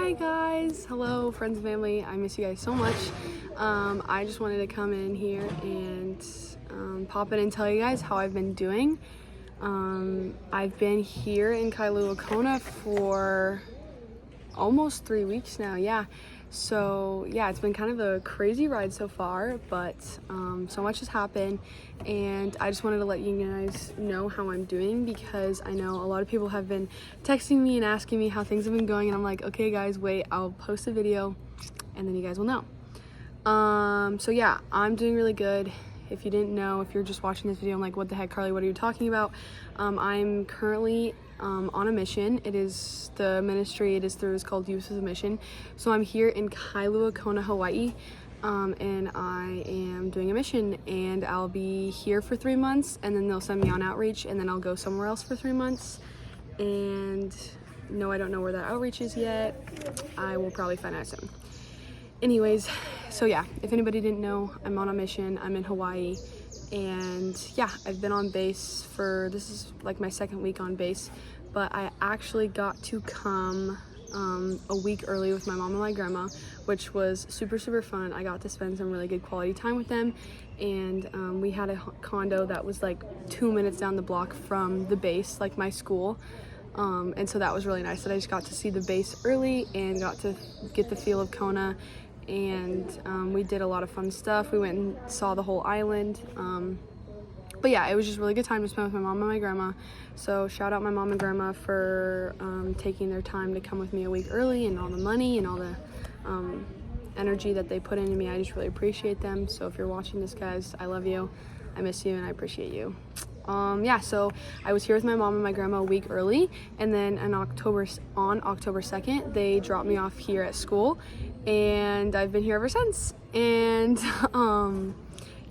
Hi guys, hello friends and family. I miss you guys so much. I just wanted to come in here and pop in and tell you guys how I've been doing. I've been here in Kailua, Kona for almost 3 weeks now. So it's been kind of a crazy ride so far, but so much has happened, and I just wanted to let you guys know how I'm doing, because I know a lot of people have been texting me and asking me how things have been going, and I'm like, okay guys, wait, I'll post a video and then you guys will know. So yeah, I'm doing really good. If you didn't know, if you're just watching this video, I'm like, what the heck, Carly, what are you talking about? I'm currently on a mission. It is the ministry it is through is called Youth with a Mission. So I'm here in Kailua, Kona, Hawaii, and I am doing a mission, and I'll be here for 3 months, and then they'll send me on outreach, and then I'll go somewhere else for 3 months. And no, I don't know where that outreach is yet. I will probably find out soon. Anyways, so yeah, if anybody didn't know, I'm on a mission. I'm in Hawaii, and yeah, I've been on base for, this is like my second week on base, but I actually got to come a week early with my mom and my grandma, which was super fun. I got to spend some really good quality time with them, and we had a condo that was like 2 minutes down the block from the base, like my school. And so that was really nice that I just got to see the base early and got to get the feel of Kona. And we did a lot of fun stuff. We went and saw the whole island. But yeah, it was just a really good time to spend with my mom and my grandma. So shout out my mom and grandma for taking their time to come with me a week early, and all the money and all the energy that they put into me. I just really appreciate them. So if you're watching this, guys, I love you. I miss you and I appreciate you. So I was here with my mom and my grandma a week early, and then on October 2nd, they dropped me off here at school, and I've been here ever since. And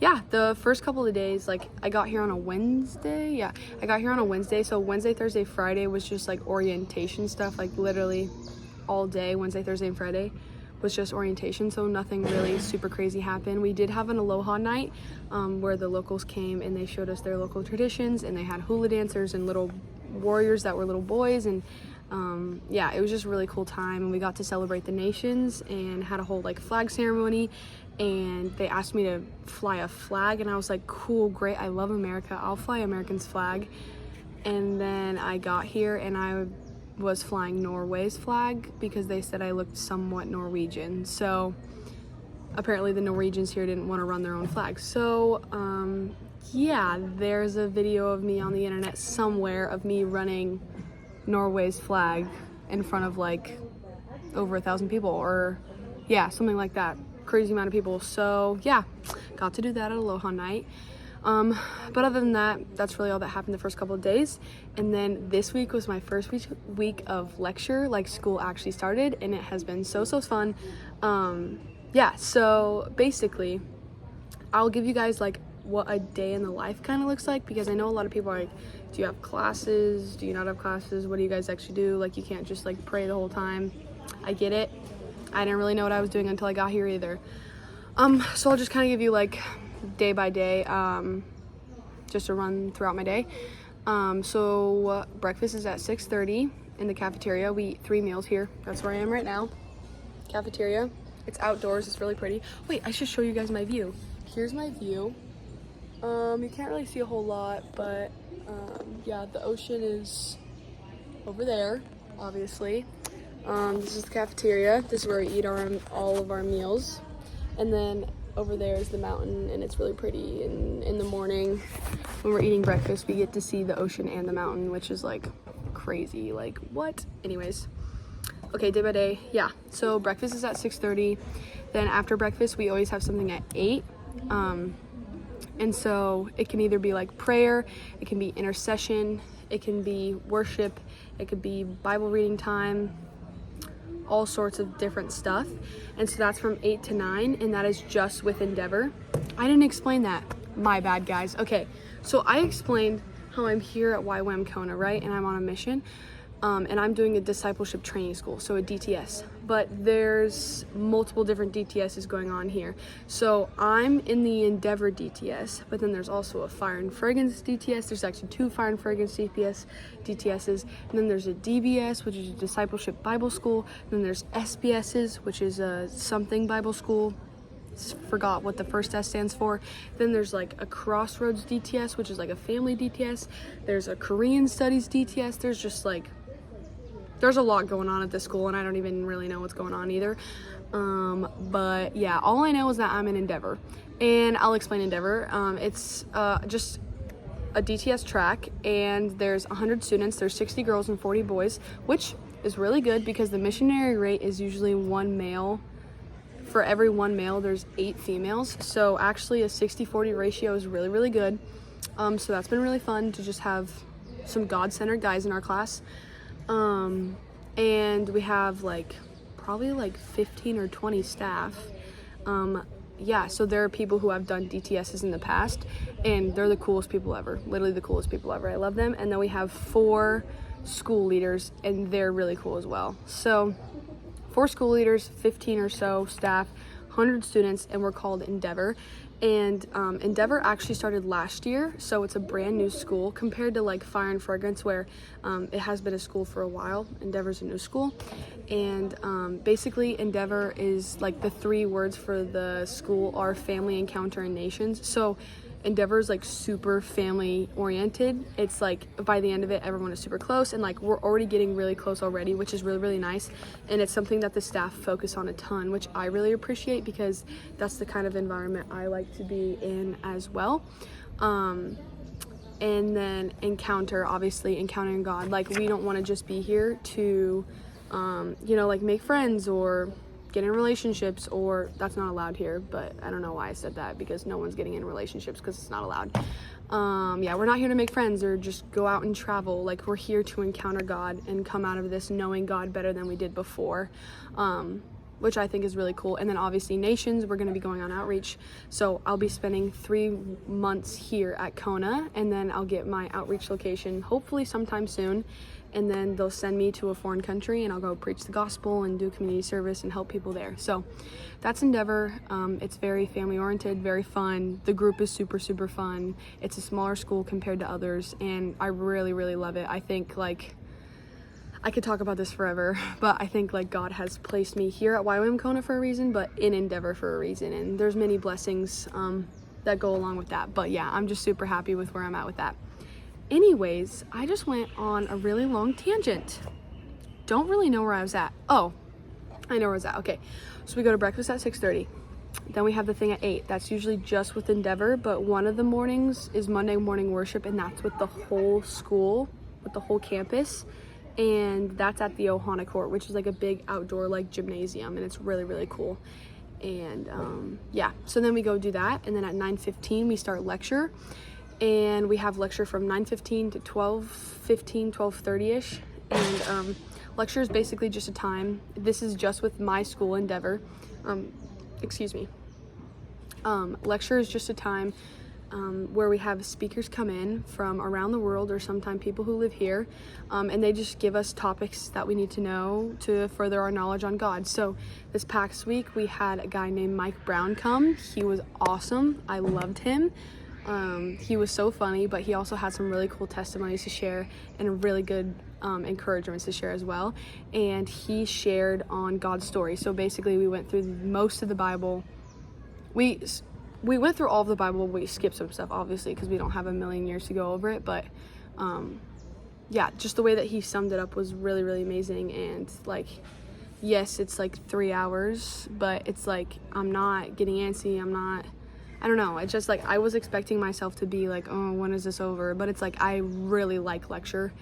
yeah, the first couple of days, like I got here on a Wednesday. So Wednesday, Thursday, Friday was just like orientation stuff, like literally all day, Wednesday, Thursday, and Friday was just orientation, so nothing really super crazy happened. We did have an aloha night where the locals came and they showed us their local traditions, and they had hula dancers and little warriors that were little boys, and yeah, it was just a really cool time. And we got to celebrate the nations and had a whole like flag ceremony, and they asked me to fly a flag, and I was like, cool, great, I love America, I'll fly American's flag. And then I got here and I was flying Norway's flag because they said I looked somewhat Norwegian. So apparently the Norwegians here didn't want to run their own flag. So yeah, there's a video of me on the internet somewhere of me running Norway's flag in front of like over 1,000 people, or yeah, something like that. Crazy amount of people. So yeah, got to do that at Aloha night. But other than that, that's really all that happened the first couple of days. And then this week was my first week of lecture, like school actually started, and it has been so fun. Yeah, so basically I'll give you guys like what a day in the life kind of looks like, because I know a lot of people are like, do you have classes? Do you not have classes? What do you guys actually do? Like, you can't just like pray the whole time. I get it. I didn't really know what I was doing until I got here either. So I'll just kind of give you like day by day, just to run throughout my day. So breakfast is at 6:30 in the cafeteria. We eat 3 meals here. That's where I am right now. Cafeteria. It's outdoors. It's really pretty. Wait, I should show you guys my view. Here's my view. You can't really see a whole lot, but yeah, the ocean is over there, obviously. This is the cafeteria. This is where we eat all of our meals. And then over there is the mountain, and it's really pretty. And in the morning when we're eating breakfast, we get to see the ocean and the mountain, which is like crazy. Like, what? Anyways, okay, day by day. Yeah, so breakfast is at 6:30. Then after breakfast, we always have something at 8. And so it can either be like prayer, it can be intercession, it can be worship, it could be Bible reading time, all sorts of different stuff. And so that's from 8 to 9, and that is just with Endeavor. I didn't explain that. My bad, guys. Okay, so I explained how I'm here at ywam Kona, right? And I'm on a mission. and I'm doing a discipleship training school, so a DTS. But there's multiple different DTSs going on here. So I'm in the Endeavor DTS, but then there's also a Fire and Fragrance DTS. There's actually 2 Fire and Fragrance DTSs. And then there's a DBS, which is a Discipleship Bible School. And then there's SBSs, which is a something Bible School. Forgot what the first S stands for. Then there's like a Crossroads DTS, which is like a family DTS. There's a Korean Studies DTS. There's just like, there's a lot going on at this school, and I don't even really know what's going on either. But yeah, all I know is that I'm in Endeavor, and I'll explain Endeavor. It's just a DTS track, and there's 100 students. There's 60 girls and 40 boys, which is really good because the missionary rate is usually 1 male. For every 1 male, there's 8 females. So actually a 60-40 ratio is really, really good. So that's been really fun to just have some God-centered guys in our class. And we have like probably like 15 or 20 staff. Yeah, so there are people who have done DTSs in the past, and they're the coolest people ever, literally the coolest people ever. I love them. And then we have 4 school leaders, and they're really cool as well. So 4 school leaders, 15 or so staff, 100 students, and we're called Endeavor. And Endeavor actually started last year, so it's a brand new school compared to like Fire and Fragrance, where it has been a school for a while. Endeavor's a new school, and basically Endeavor is like, the 3 words for the school are family, encounter, and nations. So Endeavor is like super family oriented. It's like by the end of it, everyone is super close, and like we're already getting really close already, which is really, really nice. And it's something that the staff focus on a ton, which I really appreciate because that's the kind of environment I like to be in as well. And then encounter, obviously encountering God. Like, we don't want to just be here to you know, like make friends or get in relationships, or that's not allowed here, but I don't know why I said that, because no one's getting in relationships because it's not allowed. Yeah, we're not here to make friends or just go out and travel. Like, we're here to encounter God and come out of this knowing God better than we did before, which I think is really cool. And then obviously nations, we're going to be going on outreach. So I'll be spending 3 months here at Kona, and then I'll get my outreach location hopefully sometime soon. And then they'll send me to a foreign country, and I'll go preach the gospel and do community service and help people there. So that's Endeavor. It's very family oriented, very fun. The group is super, super fun. It's a smaller school compared to others, and I really, really love it. I think, like, I could talk about this forever, but I think like God has placed me here at ywam Kona for a reason, but in Endeavor for a reason. And there's many blessings that go along with that. But yeah, I'm just super happy with where I'm at with that. Anyways, I just went on a really long tangent. Don't really know where I was at. Oh, I know where I was at. Okay, so we go to breakfast at 6:30. Then we have the thing at 8. That's usually just with Endeavor, but one of the mornings is Monday morning worship, and that's with the whole school, with the whole campus. And that's at the Ohana Court, which is like a big outdoor like gymnasium, and it's really, really cool. And yeah, so then we go do that, and then at 9:15 we start lecture. And we have lecture from 9:15 to 12:15, 12:30ish. And lecture is basically just a time. This is just with my school, Endeavor. Excuse me. Lecture is just a time where we have speakers come in from around the world, or sometimes people who live here, and they just give us topics that we need to know to further our knowledge on God. So this past week we had a guy named Mike Brown come. He was awesome. I loved him. He was so funny, but he also had some really cool testimonies to share and really good encouragements to share as well. And he shared on God's story. So basically we went through most of the Bible. We went through all of the Bible. We skipped some stuff, obviously, because we don't have a million years to go over it. But yeah, just the way that he summed it up was really, really amazing. And like, yes, it's like 3 hours, but it's like, I'm not getting antsy. I don't know. It's just like, I was expecting myself to be like, oh, when is this over? But it's like, I really like lecture,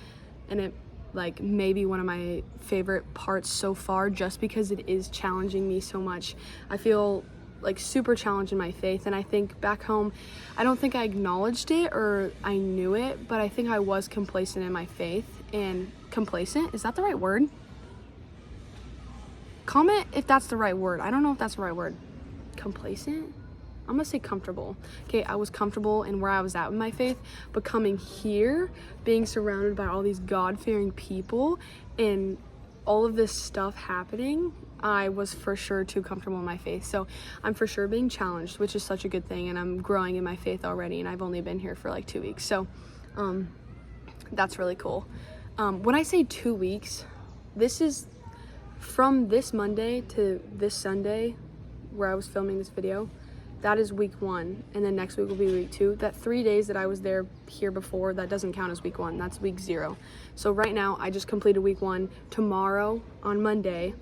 and it like maybe one of my favorite parts so far, just because it is challenging me so much. I feel like super challenged in my faith, and I think back home, I don't think I acknowledged it or I knew it, but I think I was complacent in my faith. And complacent, is that the right word? Comment if that's the right word. I don't know if that's the right word. Complacent? I'm gonna say comfortable. Okay, I was comfortable in where I was at with my faith, but coming here, being surrounded by all these God-fearing people and all of this stuff happening, I was for sure too comfortable in my faith. So I'm for sure being challenged, which is such a good thing, and I'm growing in my faith already, and I've only been here for like 2 weeks. So that's really cool. When I say 2 weeks, this is from this Monday to this Sunday where I was filming this video. That is week 1, and then next week will be week 2. That 3 days that I was here before, that doesn't count as week 1. That's week 0. So right now, I just completed week 1. Tomorrow, on Monday,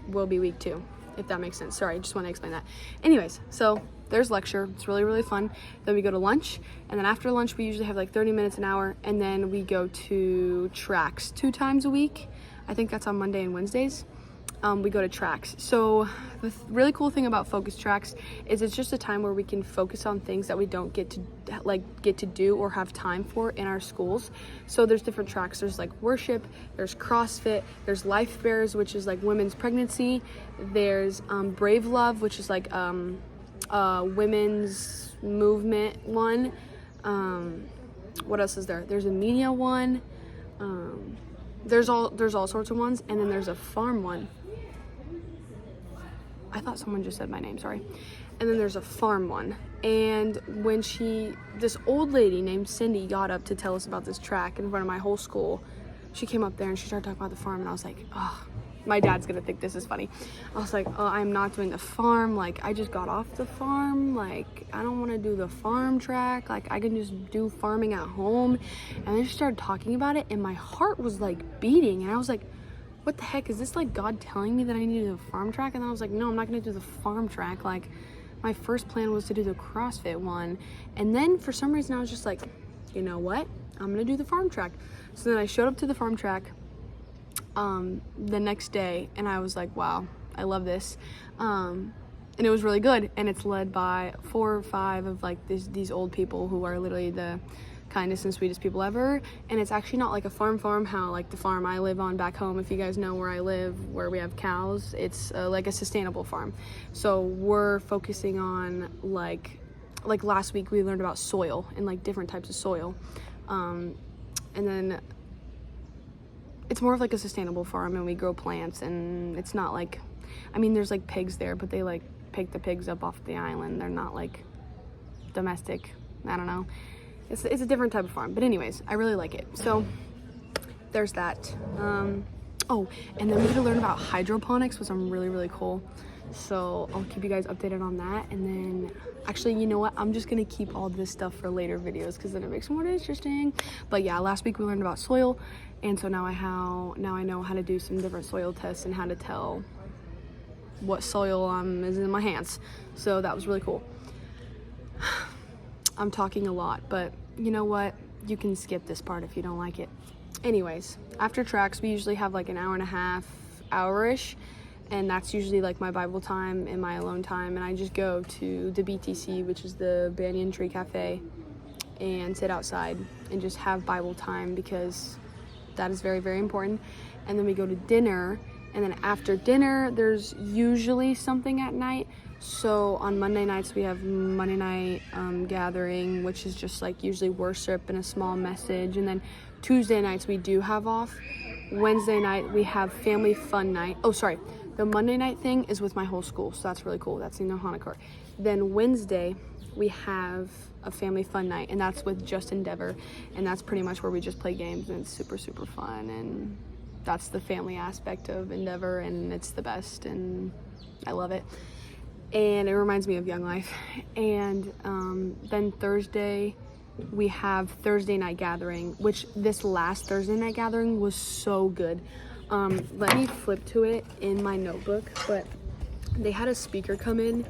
will be week 2, if that makes sense. Sorry, I just want to explain that. Anyways, so there's lecture. It's really, really fun. Then we go to lunch, and then after lunch, we usually have like 30 minutes, an hour, and then we go to tracks 2 times a week. I think that's on Monday and Wednesdays. We go to tracks. So the really cool thing about focus tracks is it's just a time where we can focus on things that we don't get to do or have time for in our schools. So there's different tracks. There's like worship, there's CrossFit, there's Life Bearers, which is like women's pregnancy. There's Brave Love, which is like women's movement one. What else is there? There's a media one. There's all sorts of ones, and then there's a farm one. I thought someone just said my name, sorry. And then there's a farm one. And when this old lady named Cindy got up to tell us about this track in front of my whole school, she came up there and she started talking about the farm, and I was like, oh, my dad's gonna think this is funny. I was like, oh, I'm not doing the farm. Like, I just got off the farm. Like, I don't want to do the farm track. Like, I can just do farming at home. And then she started talking about it, and my heart was like beating, and I was like, what the heck, is this like God telling me that I need to do the farm track? And then I was like, no, I'm not gonna do the farm track. Like, my first plan was to do the CrossFit one, and then for some reason I was just like, you know what, I'm gonna do the farm track. So then I showed up to the farm track the next day, and I was like, wow, I love this. And it was really good, and it's led by 4 or 5 of like these old people who are literally the kindest and sweetest people ever. And it's actually not like a farm how like the farm I live on back home, if you guys know where I live, where we have cows. It's like a sustainable farm. So we're focusing on like last week we learned about soil and like different types of soil, and then it's more of like a sustainable farm, and we grow plants, and it's not like, I mean, there's like pigs there, but they like pick the pigs up off the island. They're not like domestic. I don't know. It's a different type of farm. But anyways, I really like it. So there's that. Oh, and then we get to learn about hydroponics, which I'm really, really cool. So I'll keep you guys updated on that. And then actually, you know what? I'm just going to keep all this stuff for later videos because then it makes it more interesting. But yeah, last week we learned about soil. And so now I know how to do some different soil tests and how to tell what soil is in my hands. So that was really cool. I'm talking a lot, but you know what? You can skip this part if you don't like it. Anyways, after tracks, we usually have like an hour and a half, hour-ish, and that's usually like my Bible time and my alone time, and I just go to the BTC, which is the Banyan Tree Cafe, and sit outside and just have Bible time because that is very, very important. And then we go to dinner, and then after dinner, there's usually something at night. So on Monday nights, we have Monday night gathering, which is just like usually worship and a small message. And then Tuesday nights, we do have off. Wednesday night, we have family fun night. Oh, sorry. The Monday night thing is with my whole school, so that's really cool. That's in the Hanukkah. Then Wednesday, we have a family fun night, and that's with just Endeavor. And that's pretty much where we just play games, and it's super, super fun. And that's the family aspect of Endeavor, and it's the best, and I love it. And it reminds me of Young Life. And then Thursday, we have Thursday night gathering, which this last Thursday night gathering was so good. Let me flip to it in my notebook, but they had a speaker come in.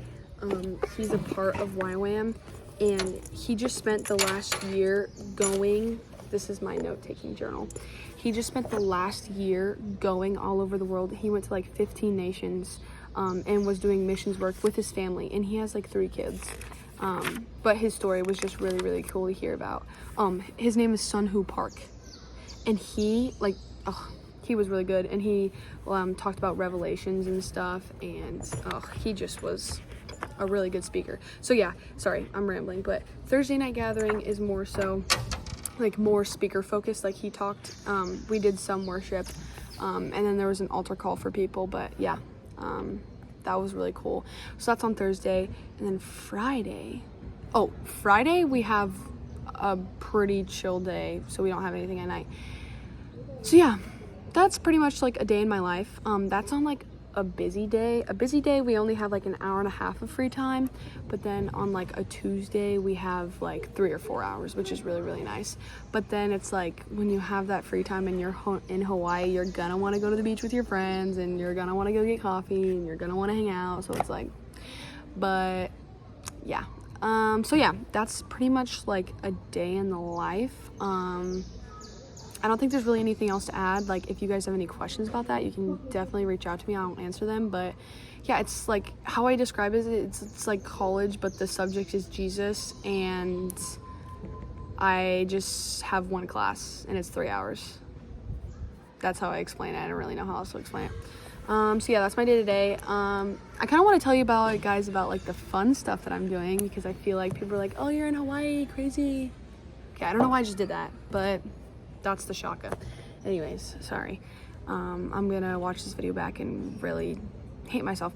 He's a part of ywam, and he just spent the last year going, this is my note-taking journal. He just spent the last year going all over the world. He went to like 15 nations. And was doing missions work with his family, and he has like 3 kids. But his story was just really, really cool to hear about. His name is Sunhu Park, and he was really good, and he talked about revelations and stuff, and he just was a really good speaker. So yeah, sorry, I'm rambling, but Thursday night gathering is more so like more speaker focused. Like he talked, we did some worship, and then there was an altar call for people, but yeah, that was really cool. So that's on Thursday. And then Friday we have a pretty chill day, so we don't have anything at night. So yeah, that's pretty much like a day in my life. That's on like a busy day. We only have like an hour and a half of free time, but then on like a Tuesday we have like 3 or 4 hours, which is really, really nice. But then it's like when you have that free time and you're in Hawaii, you're gonna want to go to the beach with your friends, and you're gonna want to go get coffee, and you're gonna want to hang out. So it's like, but yeah, so yeah, that's pretty much like a day in the life. I don't think there's really anything else to add. Like, if you guys have any questions about that, you can definitely reach out to me. I'll answer them. But yeah, it's like how I describe it, it's like college, but the subject is Jesus, and I just have one class and it's 3 hours. That's how I explain it. I don't really know how else to explain it. So yeah, that's my day to day. I kind of want to tell you about, guys, about like the fun stuff that I'm doing, because I feel like people are like, oh, you're in Hawaii, crazy. Okay, I don't know why I just did that, but that's the shaka. Anyways, sorry. I'm gonna watch this video back and really hate myself.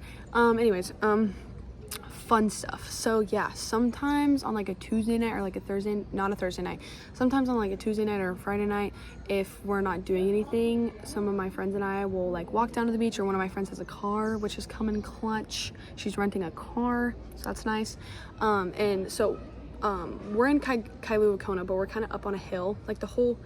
Fun stuff. So yeah, sometimes on like a Tuesday night or like a Thursday, not a Thursday night, sometimes on like a Tuesday night or a Friday night, if we're not doing anything, some of my friends and I will like walk down to the beach, or one of my friends has a car, which has come in clutch. She's renting a car, so that's nice. And so we're in Kailua, Kona, but we're kind of up on a hill. Like the whole,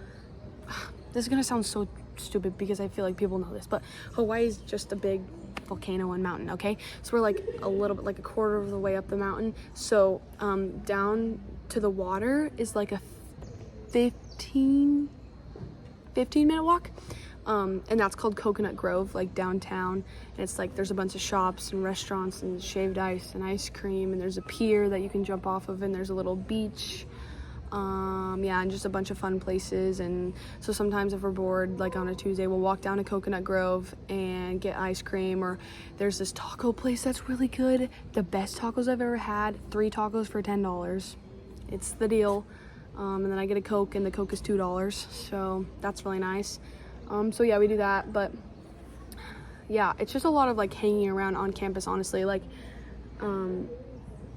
this is gonna sound so stupid because I feel like people know this, but Hawaii is just a big volcano and mountain, okay? So we're like a little bit, like a quarter of the way up the mountain. So down to the water is like a 15 minute walk. And that's called Coconut Grove, like downtown. And it's like there's a bunch of shops and restaurants and shaved ice and ice cream, and there's a pier that you can jump off of, and there's a little beach. Yeah, and just a bunch of fun places. And so sometimes if we're bored, like on a Tuesday, we'll walk down to Coconut Grove and get ice cream, or there's this taco place that's really good. The best tacos I've ever had, 3 tacos for $10. It's the deal. And then I get a Coke, and the Coke is $2, so that's really nice. So yeah, we do that. But yeah, it's just a lot of like hanging around on campus, honestly.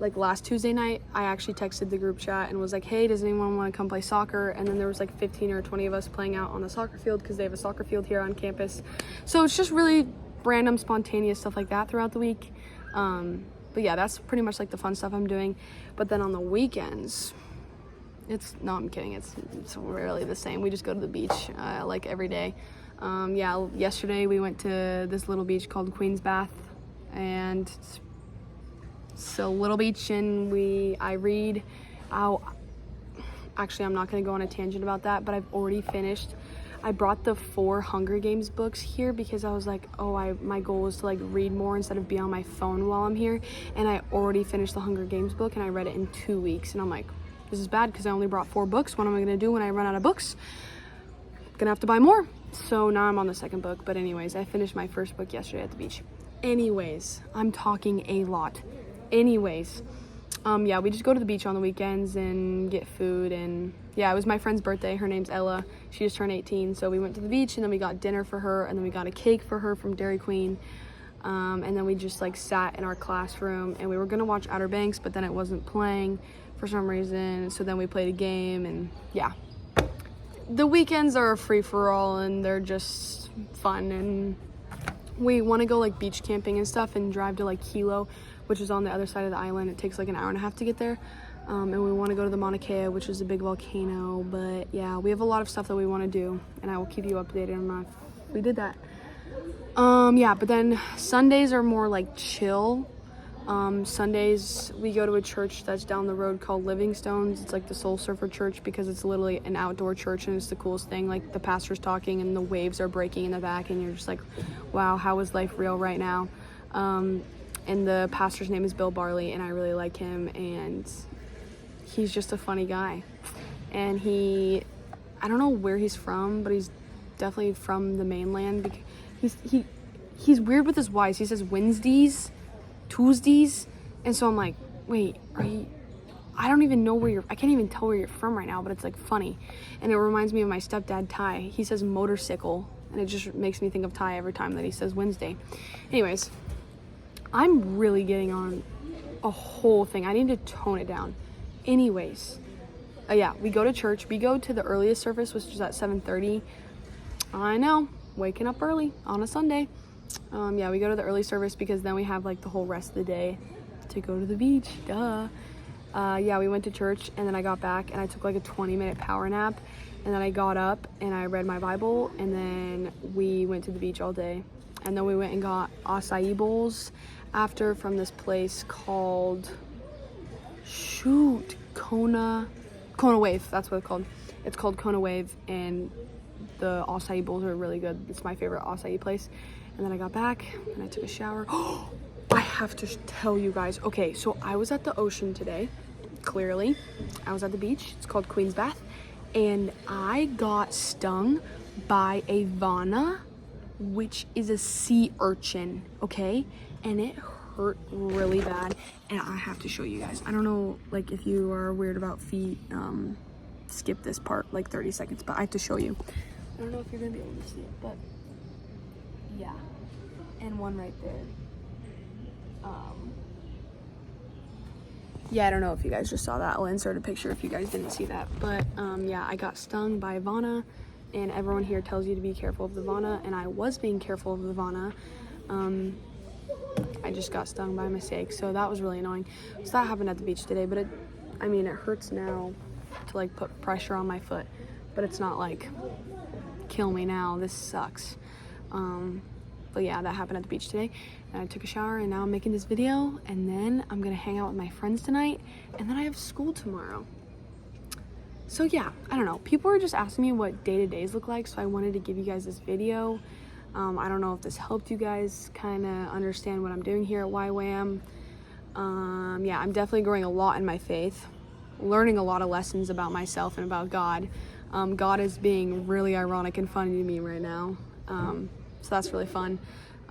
Like last Tuesday night, I actually texted the group chat and was like, hey, does anyone want to come play soccer? And then there was like 15 or 20 of us playing out on the soccer field, because they have a soccer field here on campus. So it's just really random, spontaneous stuff like that throughout the week. But yeah, that's pretty much like the fun stuff I'm doing. But then on the weekends, no, I'm kidding. It's rarely the same. We just go to the beach like every day. Yeah, yesterday we went to this little beach called Queen's Bath, and it's a little beach, and I read. Actually, I'm not going to go on a tangent about that, but I've already finished. I brought the 4 Hunger Games books here because I was like, my goal is to like read more instead of be on my phone while I'm here. And I already finished the Hunger Games book, and I read it in 2 weeks. And I'm like, this is bad because I only brought 4 books. What am I going to do when I run out of books? Gonna have to buy more. So now I'm on the second book. But anyways, I finished my first book yesterday at the beach. Anyways, I'm talking a lot. Anyways, yeah, we just go to the beach on the weekends and get food. And yeah, it was my friend's birthday. Her name's Ella. She just turned 18. So we went to the beach, and then we got dinner for her, and then we got a cake for her from Dairy Queen. And then we just like sat in our classroom, and we were gonna watch Outer Banks, but then it wasn't playing for some reason. So then we played a game, and yeah, the weekends are a free-for-all, and they're just fun. And we want to go like beach camping and stuff, and drive to like Hilo, which is on the other side of the island. It takes like an hour and a half to get there. And we want to go to the Mauna Kea, which is a big volcano. But yeah, we have a lot of stuff that we want to do, and I will keep you updated on if we did that. Yeah, but then Sundays are more like chill. Sundays we go to a church that's down the road called Livingstone's. It's like the Soul Surfer church, because it's literally an outdoor church, and it's the coolest thing. Like the pastor's talking and the waves are breaking in the back, and you're just like, wow, how is life real right now? And the pastor's name is Bill Barley, and I really like him, and he's just a funny guy. And I don't know where he's from, but he's definitely from the mainland. He's weird with his Y's. He says Wednesdays, Tuesdays, And so I'm like, wait, I don't even know I can't even tell where you're from right now, but it's like funny. And it reminds me of my stepdad, Ty. He says motorcycle, and it just makes me think of Ty every time that he says Wednesday. Anyways, I'm really getting on a whole thing. I need to tone it down. Anyways, yeah, we go to church. We go to the earliest service, which is at 7:30. I know, waking up early on a Sunday. Yeah, we go to the early service because then we have like the whole rest of the day to go to the beach. Duh. Yeah, we went to church, and then I got back and I took like a 20-minute power nap, and then I got up and I read my Bible, and then we went to the beach all day. And then we went and got acai bowls after from this place called Kona Wave. That's what it's called. It's called Kona Wave, and the acai bowls are really good. It's my favorite acai place. And then I got back and I took a shower. I have to tell you guys. Okay, so I was at the ocean today. Clearly, I was at the beach. It's called Queen's Bath, and I got stung by a vana, which is a sea urchin. Okay, and it hurt really bad. And I have to show you guys. I don't know, like, if you are weird about feet, skip this part, like 30 seconds. But I have to show you. I don't know if you're gonna be able to see it, but yeah, and one right there. Yeah, I don't know if you guys just saw that. I'll insert a picture if you guys didn't see that. But yeah, I got stung by a vana, and everyone here tells you to be careful of the vana, and I was being careful of the vana. I just got stung by mistake, so that was really annoying. So that happened at the beach today, but it hurts now to like put pressure on my foot, but it's not like kill me now. This sucks. But yeah, that happened at the beach today, and I took a shower, and now I'm making this video, and then I'm gonna hang out with my friends tonight, and then I have school tomorrow. So yeah, I don't know. People are just asking me what day-to-days look like, so I wanted to give you guys this video. I don't know if this helped you guys kind of understand what I'm doing here at ywam. Yeah, I'm definitely growing a lot in my faith, learning a lot of lessons about myself and about God. God is being really ironic and funny to me right now. So that's really fun.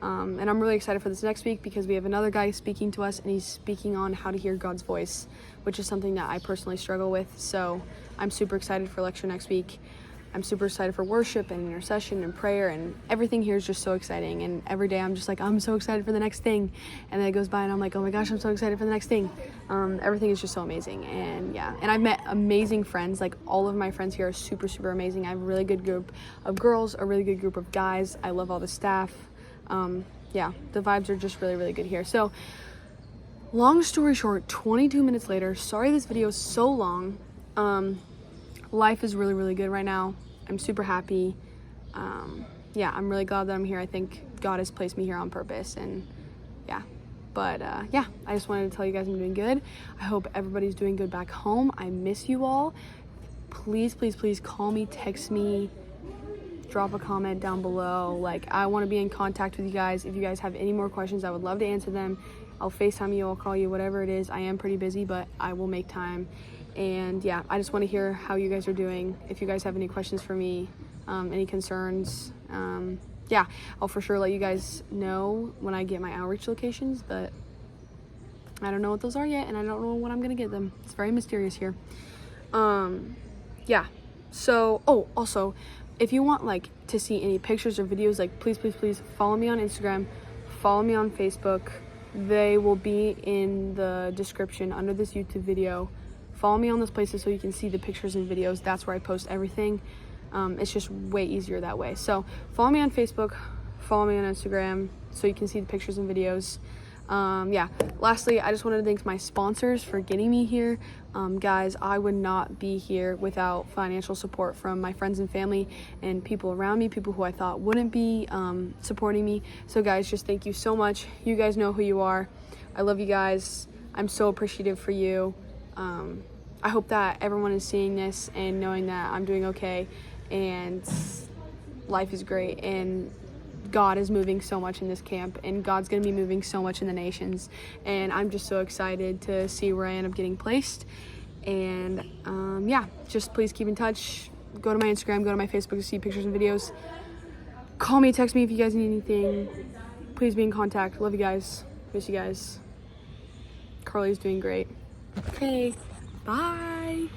And I'm really excited for this next week because we have another guy speaking to us, and he's speaking on how to hear God's voice, which is something that I personally struggle with. So I'm super excited for lecture next week. I'm super excited for worship and intercession and prayer, and everything here is just so exciting. And every day I'm just like, I'm so excited for the next thing. And then it goes by and I'm like, oh my gosh, I'm so excited for the next thing. Everything is just so amazing. And yeah, and I've met amazing friends. Like, all of my friends here are super, super amazing. I have a really good group of girls, a really good group of guys. I love all the staff. Yeah, the vibes are just really, really good here. So long story short, 22 minutes later, sorry this video is so long. Life is really, really good right now. I'm super happy. Yeah, I'm really glad that I'm here. I think God has placed me here on purpose, and yeah. But yeah, I just wanted to tell you guys I'm doing good. I hope everybody's doing good back home. I miss you all. Please, please, please call me, text me, drop a comment down below. Like, I want to be in contact with you guys. If you guys have any more questions, I would love to answer them. I'll FaceTime you, I'll call you, whatever it is. I am pretty busy, but I will make time. And yeah, I just want to hear how you guys are doing. If you guys have any questions for me, any concerns, yeah, I'll for sure let you guys know when I get my outreach locations, but I don't know what those are yet, and I don't know when I'm gonna get them. It's very mysterious here. Yeah, so, oh, also, if you want like to see any pictures or videos, like, please, please, please follow me on Instagram, follow me on Facebook. They will be in the description under this YouTube video. Follow me on those places so you can see the pictures and videos. That's where I post everything. It's just way easier that way. So follow me on Facebook, follow me on Instagram so you can see the pictures and videos. Yeah, lastly, I just wanted to thank my sponsors for getting me here. Guys, I would not be here without financial support from my friends and family and people around me, people who I thought wouldn't be supporting me. So guys, just thank you so much. You guys know who you are. I love you guys. I'm so appreciative for you. I hope that everyone is seeing this and knowing that I'm doing okay and life is great, and God is moving so much in this camp, and God's going to be moving so much in the nations, and I'm just so excited to see where I end up getting placed. And yeah, just please keep in touch. Go to my Instagram, go to my Facebook to see pictures and videos. Call me, text me if you guys need anything. Please be in contact. Love you guys. Miss you guys. Carly's doing great. Okay, bye.